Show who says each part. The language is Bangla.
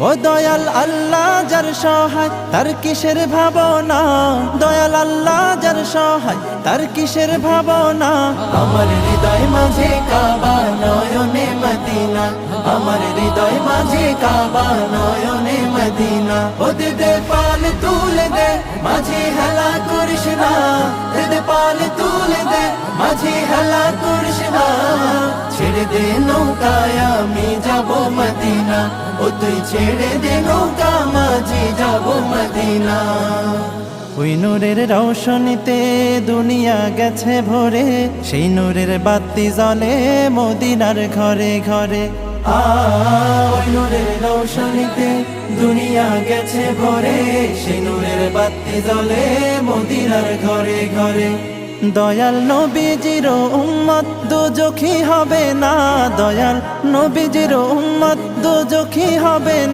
Speaker 1: ও দয়াল আল্লাহ যার সহায় তার কিসের ভাবনা, দয়াল আল্লাহ যার সহায় তার কিসের ভাবনা। আমার হৃদয় মাঝে কাবা নয়নে মদিনা, আমার হৃদয় মাঝে কাবা নয়নে মদিনা। ও দে পাল তুলে দে মাঝে হেলা করিস না, দে পাল তুলে দে মাঝে হেলা করিস না। ছেড়ে দে নৌকায় আমি যাব মদিনা, ও তুই ছেড়ে দে নৌকা মাঝি যাব মদিনা। ওই নূরের রৌশনীতে দুনিয়া গেছে ভরে, সেই নূরের বাতি জ্বলে মদিনার ঘরে ঘরে। ওই নূরের রৌশনীতে দুনিয়া গেছে ভরে, সেই নূরের বাতি জ্বলে মদিনার ঘরে ঘরে। দয়াল নবীজির উম্মত দোজখী হবে না, দয়াল নবীজির উম্মত দোজখী হবে না।